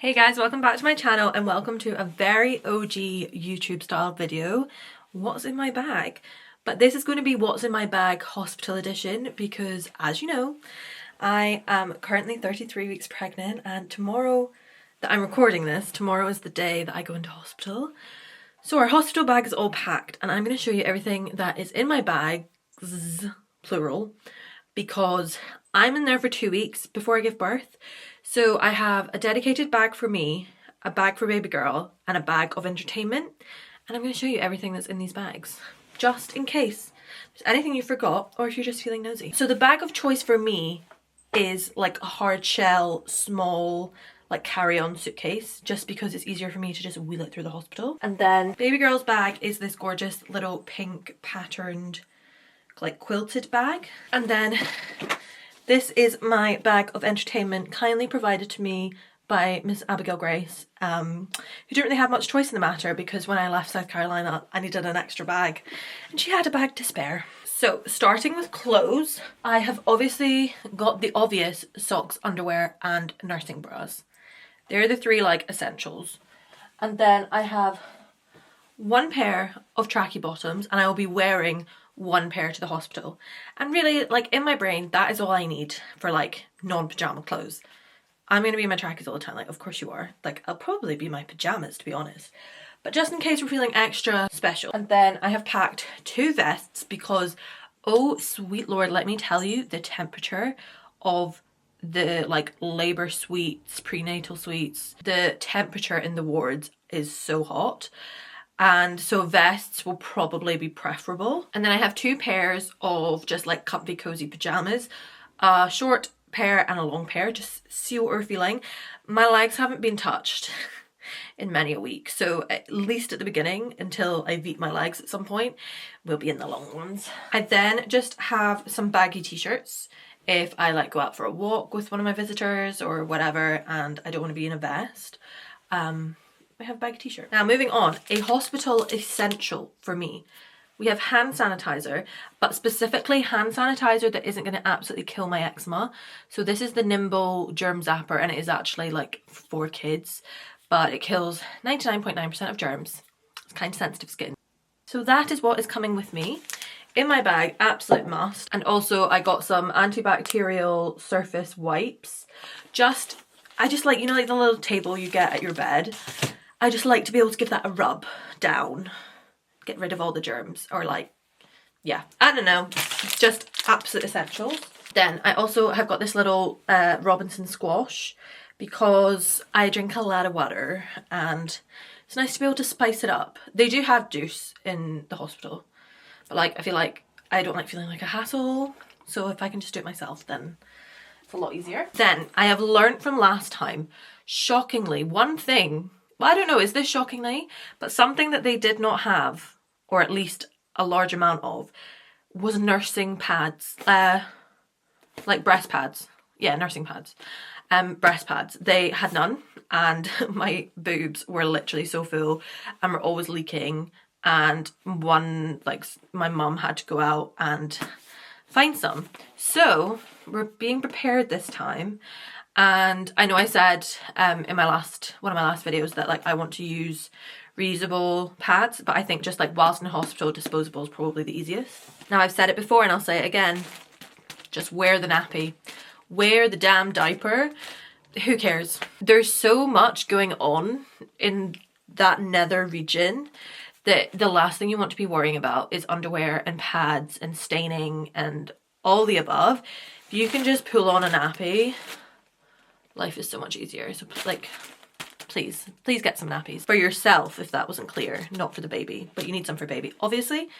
Hey guys, welcome back to my channel and welcome to a very OG YouTube style video, what's in my bag. But this is going to be what's in my bag hospital edition because, as you know, I am currently 33 weeks pregnant and tomorrow that I'm recording this, tomorrow is the day that I go into hospital. So our hospital bag is all packed and I'm going to show you everything that is in my bags, plural, because I'm in there for 2 weeks before I give birth. So I have a dedicated bag for me, a bag for baby girl, and a bag of entertainment. And I'm going to show you everything that's in these bags, just in case there's anything you forgot or if you're just feeling nosy. So the bag of choice for me is like a hard shell, small, like carry-on suitcase, just because it's easier for me to just wheel it through the hospital. And then baby girl's bag is this gorgeous little pink patterned, like quilted bag. And then this is my bag of entertainment, kindly provided to me by Miss Abigail Grace, who didn't really have much choice in the matter because when I left South Carolina I needed an extra bag and she had a bag to spare. So starting with clothes, I have obviously got the obvious socks, underwear and nursing bras. They're the three like essentials. And then I have one pair of tracky bottoms and I will be wearing one pair to the hospital. And really, like, in my brain, that is all I need for like non-pajama clothes. I'm gonna be in my trackies all the time, like, of course you are. Like, I'll probably be my pajamas, to be honest. But just in case we're feeling extra special. And then I have packed 2 vests because, oh sweet lord, let me tell you, the temperature of the like labor suites, prenatal suites, the temperature in the wards is so hot. And so vests will probably be preferable. And then I have 2 pairs of just like comfy cozy pajamas, a short pair and a long pair, just see what we're feeling. My legs haven't been touched in many a week, so at least at the beginning, until I eat my legs at some point, we'll be in the long ones. I then just have some baggy t-shirts if I like go out for a walk with one of my visitors or whatever and I don't want to be in a vest. I have a baggy t-shirt. Now moving on, a hospital essential for me. We have hand sanitizer, but specifically hand sanitizer that isn't going to absolutely kill my eczema. So this is the Nimble Germ Zapper and it is actually like for kids, but it kills 99.9% of germs. It's kind of sensitive skin. So that is what is coming with me. In my bag, absolute must. And also I got some antibacterial surface wipes. I just like, you know, like the little table you get at your bed. I just like to be able to give that a rub down, get rid of all the germs, or like, yeah, I don't know, just absolute essentials. Then I also have got this little Robinson squash because I drink a lot of water and it's nice to be able to spice it up. They do have juice in the hospital, but like I feel like I don't like feeling like a hassle, so if I can just do it myself then it's a lot easier. Then I have learned from last time, shockingly, one thing, well, I don't know, is this shockingly, but something that they did not have, or at least a large amount of, was nursing pads, like breast pads. Yeah, nursing pads. Breast pads. They had none and my boobs were literally so full and were always leaking, and one, like, my mum had to go out and find some. So we're being prepared this time. And I know I said in one of my last videos that like I want to use reusable pads, but I think just like whilst in hospital, disposable is probably the easiest. Now I've said it before and I'll say it again, just wear the nappy, wear the damn diaper, who cares? There's so much going on in that nether region that the last thing you want to be worrying about is underwear and pads and staining and all the above. If you can just pull on a nappy, life is so much easier. So like, please get some nappies for yourself if that wasn't clear, not for the baby, but you need some for baby obviously,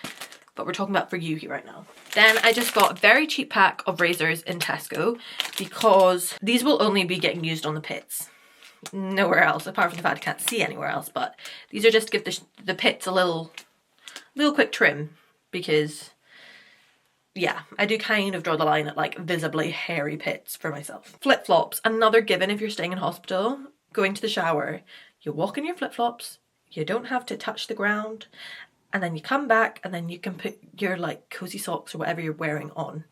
but we're talking about for you here right now. Then I just got a very cheap pack of razors in Tesco because these will only be getting used on the pits, nowhere else, apart from the fact I can't see anywhere else. But these are just to give the pits a little quick trim because yeah, I do kind of draw the line at like visibly hairy pits for myself. Flip-flops, another given if you're staying in hospital. Going to the shower, you walk in your flip-flops, you don't have to touch the ground, and then you come back and then you can put your like cozy socks or whatever you're wearing on.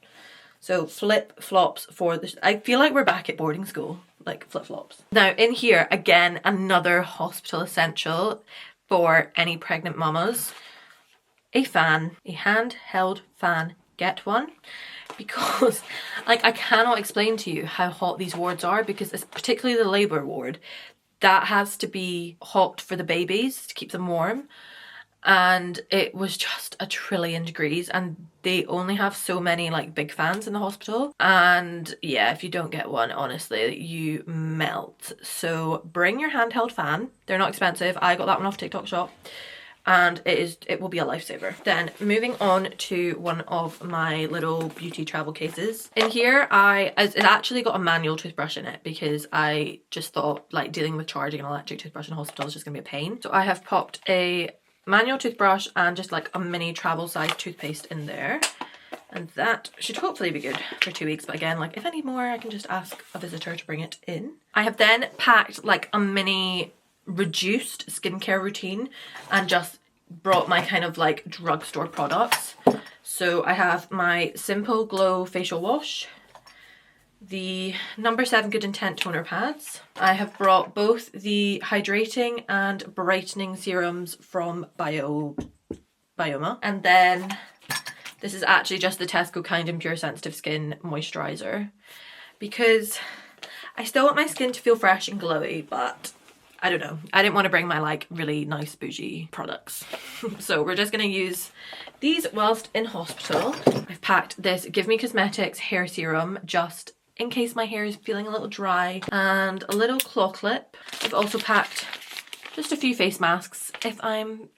So flip-flops for this. I feel like we're back at boarding school, like flip-flops. Now in here, again, another hospital essential for any pregnant mamas. A fan, a handheld fan. Get one. Because like I cannot explain to you how hot these wards are, because it's particularly the labour ward. That has to be hot for the babies to keep them warm. And it was just 1,000,000,000,000 degrees, and they only have so many like big fans in the hospital, and yeah, if you don't get one, honestly you melt. So bring your handheld fan. They're not expensive. I got that one off TikTok shop, and it will be a lifesaver. Then moving on to one of my little beauty travel cases. In here it actually got a manual toothbrush in it, because I just thought like dealing with charging an electric toothbrush in a hospital is just gonna be a pain. So I have popped a manual toothbrush and just like a mini travel size toothpaste in there, and that should hopefully be good for 2 weeks. But again, like if I need more, I can just ask a visitor to bring it in. I have then packed like a mini reduced skincare routine and just brought my kind of like drugstore products. So I have my Simple Glow facial wash, the No. 7 Good Intent toner pads. I have brought both the hydrating and brightening serums from Bioma. And then this is actually just the Tesco Kind and Pure Sensitive Skin moisturizer, because I still want my skin to feel fresh and glowy, but I don't know, I didn't want to bring my like really nice bougie products. So we're just going to use these whilst in hospital. I've packed this Give Me Cosmetics hair serum just in case my hair is feeling a little dry, and a little claw clip. I've also packed just a few face masks if I'm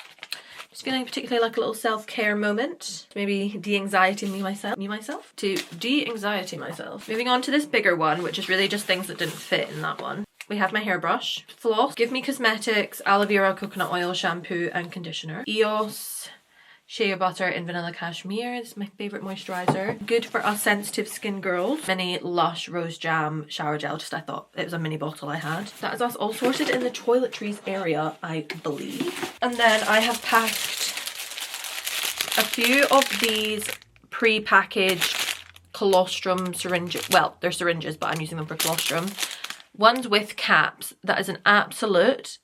just feeling particularly like a little self-care moment. Maybe de-anxiety myself. Moving on to this bigger one, which is really just things that didn't fit in that one. We have my hairbrush, floss, Give Me Cosmetics aloe vera coconut oil shampoo and conditioner, EOS shea butter in vanilla cashmere. This is my favourite moisturiser. Good for us sensitive skin girls. Mini Lush rose jam shower gel. Just I thought it was a mini bottle I had. That is us all sorted in the toiletries area, I believe. And then I have packed a few of these pre-packaged colostrum syringes. Well, they're syringes, but I'm using them for colostrum. Ones with caps. That is an absolute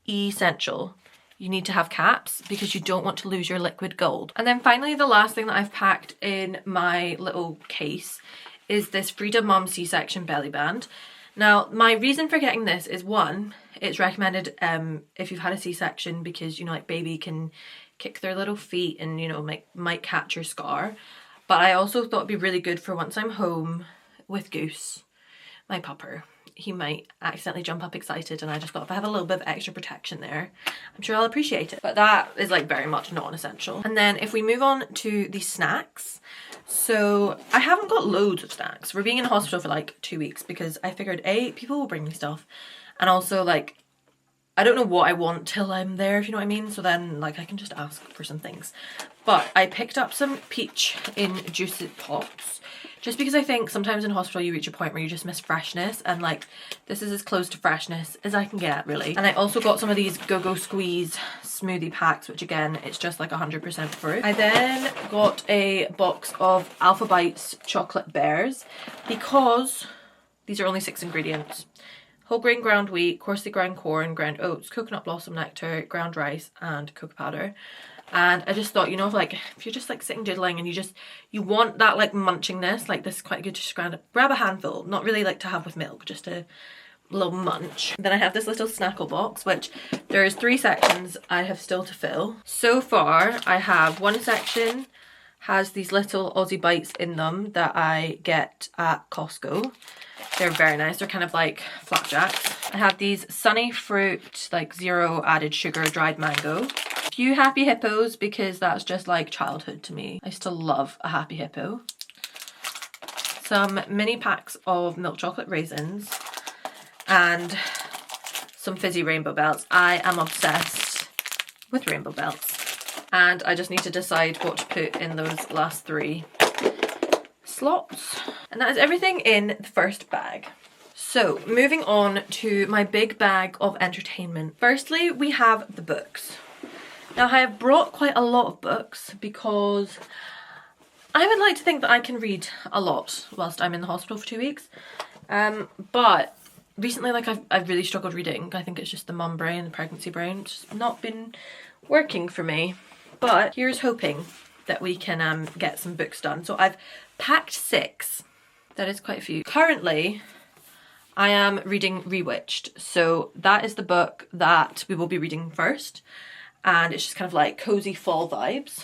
essential. You need to have caps because you don't want to lose your liquid gold. And then finally, the last thing that I've packed in my little case is this Frida Mom C-section belly band. Now, my reason for getting this is, one, it's recommended if you've had a C-section, because, you know, like baby can kick their little feet and, you know, might catch your scar. But I also thought it'd be really good for once I'm home with Goose, my pupper. He might accidentally jump up excited, and I just thought if I have a little bit of extra protection there, I'm sure I'll appreciate it. But that is like very much non-essential. And then if we move on to the snacks, so I haven't got loads of snacks. We're being in hospital for like 2 weeks because I figured A, people will bring me stuff, and also like I don't know what I want till I'm there, if you know what I mean. So then like I can just ask for some things. But I picked up some peach in juice pots, just because I think sometimes in hospital you reach a point where you just miss freshness, and like this is as close to freshness as I can get, really. And I also got some of these Go-Go Squeeze smoothie packs, which again, it's just like 100% fruit. I then got a box of Alpha Bites chocolate bears, because these are only 6 ingredients. Whole grain ground wheat, coarsely ground corn, ground oats, coconut blossom nectar, ground rice, and cocoa powder. And I just thought, you know, like if you're just like sitting diddling and you want that like munchingness, like this is quite good to just grab a handful, not really like to have with milk, just a little munch. Then I have this little snackle box, which there's 3 sections I have still to fill. So far I have one section has these little Aussie bites in them that I get at Costco. They're very nice. They're kind of like flapjacks. I have these Sunny Fruit, like 0 added sugar dried mango. A few Happy Hippos, because that's just like childhood to me. I still love a Happy Hippo. Some mini packs of milk chocolate raisins and some fizzy Rainbow Belts. I am obsessed with Rainbow Belts, and I just need to decide what to put in those last 3 slots. And that is everything in the first bag. So moving on to my big bag of entertainment. Firstly, we have the books. Now I have brought quite a lot of books because I would like to think that I can read a lot whilst I'm in the hospital for 2 weeks. But recently, like, I've really struggled reading. I think it's just the mum brain, the pregnancy brain. It's just not been working for me. But here's hoping that we can get some books done. So I've packed 6. That is quite a few. Currently, I am reading Rewitched. So that is the book that we will be reading first. And it's just kind of like cozy fall vibes.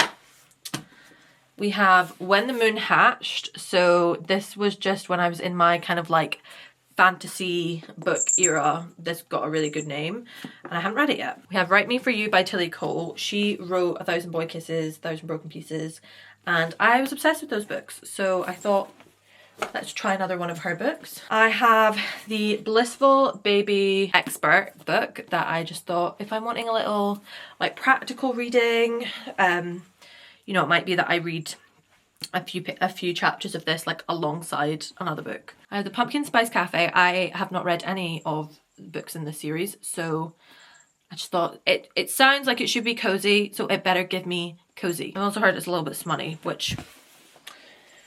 We have When the Moon Hatched. So this was just when I was in my kind of like fantasy book era. This got a really good name and I haven't read it yet. We have Write Me For You by Tilly Cole. She wrote 1,000 Boy Kisses, 1,000 Broken Pieces, and I was obsessed with those books. So I thought, let's try another one of her books. I have the Blissful Baby Expert book that I just thought, if I'm wanting a little like practical reading, you know, it might be that I read a few chapters of this like alongside another book. I have the Pumpkin Spice Cafe. I have not read any of the books in this series, so I just thought it sounds like it should be cozy, so it better give me cozy. I also heard it's a little bit smutty, which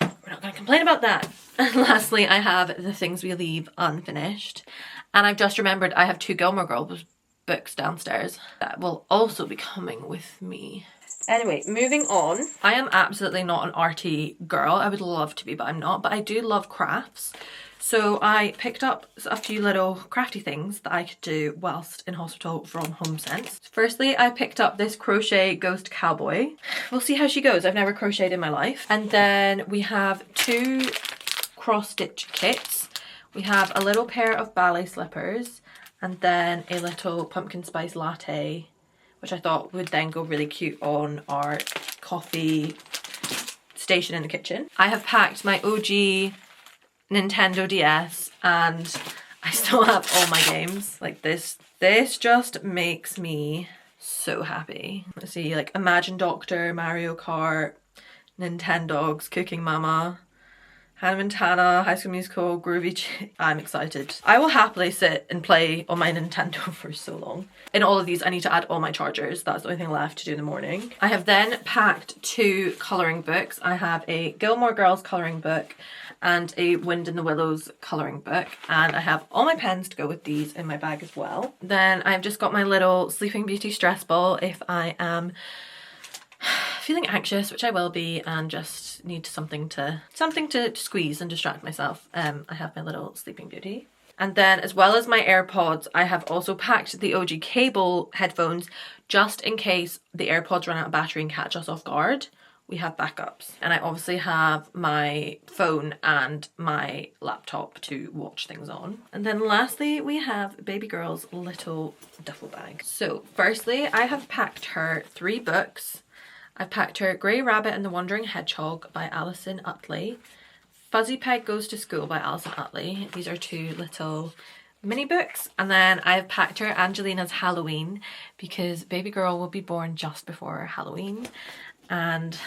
we're not going to complain about that. And lastly, I have The Things We Leave Unfinished, and I've just remembered I have 2 Gilmore Girls books downstairs that will also be coming with me. Anyway, moving on. I am absolutely not an arty girl. I would love to be, but I'm not. But I do love crafts. So I picked up a few little crafty things that I could do whilst in hospital from HomeSense. Firstly, I picked up this crochet ghost cowboy. We'll see how she goes. I've never crocheted in my life. And then we have 2 cross stitch kits. We have a little pair of ballet slippers and then a little pumpkin spice latte, which I thought would then go really cute on our coffee station in the kitchen. I have packed my OG Nintendo DS and I still have all my games. Like this just makes me so happy. Let's see, like Imagine Doctor, Mario Kart, Nintendogs, Cooking Mama, Hannah Montana, High School Musical, Groovy Chick. I'm excited. I will happily sit and play on my Nintendo for so long. In all of these, I need to add all my chargers. That's the only thing left to do in the morning. I have then packed 2 colouring books. I have a Gilmore Girls colouring book and a Wind in the Willows colouring book. And I have all my pens to go with these in my bag as well. Then I've just got my little Sleeping Beauty stress ball if I am feeling anxious, which I will be, and just need something to squeeze and distract myself. I have my little Sleeping Beauty. And then as well as my AirPods, I have also packed the OG cable headphones just in case the AirPods run out of battery and catch us off guard. We have backups. And I obviously have my phone and my laptop to watch things on. And then lastly, we have baby girl's little duffel bag. So firstly, I have packed her 3 books. I've packed her Grey Rabbit and the Wandering Hedgehog by Alison Utley, Fuzzy Peg Goes to School by Alison Utley. These are 2 little mini books. And then I've packed her Angelina's Halloween because baby girl will be born just before Halloween. And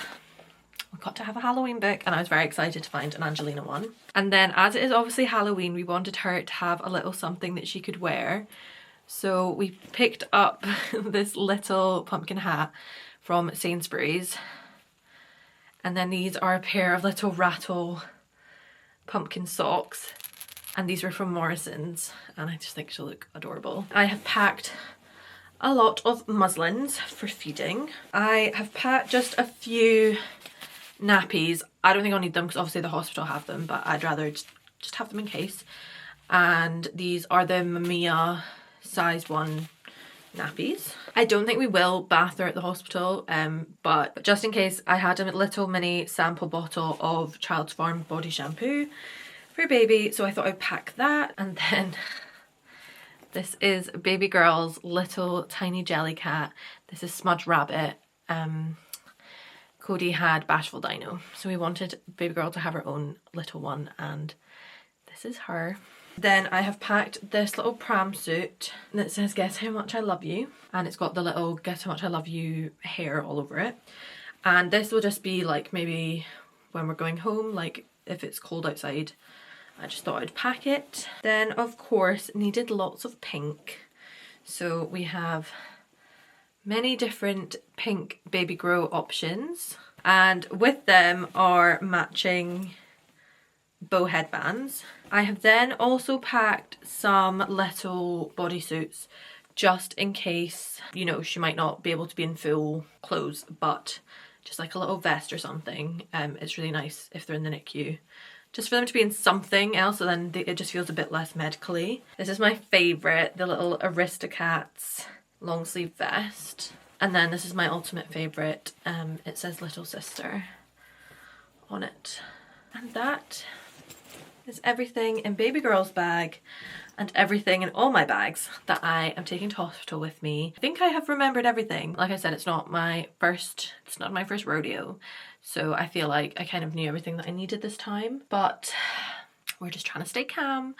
we've got to have a Halloween book and I was very excited to find an Angelina one. And then as it is obviously Halloween, we wanted her to have a little something that she could wear. So we picked up this little pumpkin hat from Sainsbury's. And then these are a pair of little rattle pumpkin socks. And these were from Morrison's and I just think she'll look adorable. I have packed a lot of muslins for feeding. I have packed just a few nappies. I don't think I'll need them because obviously the hospital have them, but I'd rather just have them in case. And these are the Mamiya size 1 nappies. I don't think we will bath her at the hospital, but just in case, I had a little mini sample bottle of Child's Farm body shampoo for baby, so I thought I'd pack that. And then this is baby girl's little tiny jelly cat. This is Smudge Rabbit. Cody had Bashful Dino, so we wanted baby girl to have her own little one, and this is her. Then I have packed this little pram suit that says Guess How Much I Love You, and it's got the little Guess How Much I Love You hair all over it. And this will just be like maybe when we're going home, like if it's cold outside. I just thought I'd pack it. Then of course needed lots of pink, so we have many different pink baby grow options. and with them are matching bow headbands. I have then also packed some little bodysuits just in case, you know, she might not be able to be in full clothes, but just like a little vest or something. It's really nice if they're in the NICU. Just for them to be in something else, so then it just feels a bit less medically. This is my favourite, the little Aristocats long sleeve vest. And then this is my ultimate favourite. It says Little Sister on it. And that is everything in baby girl's bag and everything in all my bags that I am taking to hospital with me. I think I have remembered everything. Like I said, it's not my first rodeo. So I feel like I kind of knew everything that I needed this time, but we're just trying to stay calm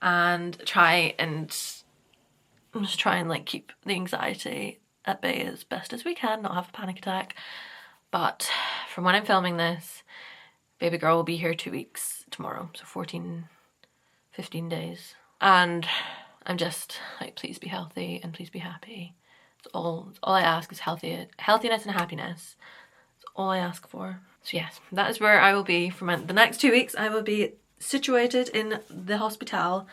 and try and like keep the anxiety at bay as best as we can, not have a panic attack. But from when I'm filming this, baby girl will be here 2 weeks tomorrow, so 15 days. And I'm just like, please be healthy and please be happy. It's all I ask is healthiness and happiness. That's all I ask for. So yes, that is where I will be for the next 2 weeks. I will be situated in the hospital,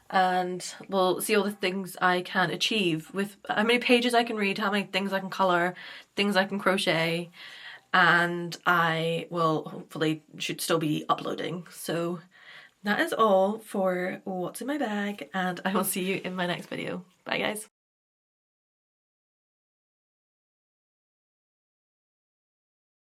and we'll see all the things I can achieve with how many pages I can read, how many things I can colour, things I can crochet, and I will hopefully should still be uploading. So that is all for what's in my bag, and I will see you in my next video. Bye guys.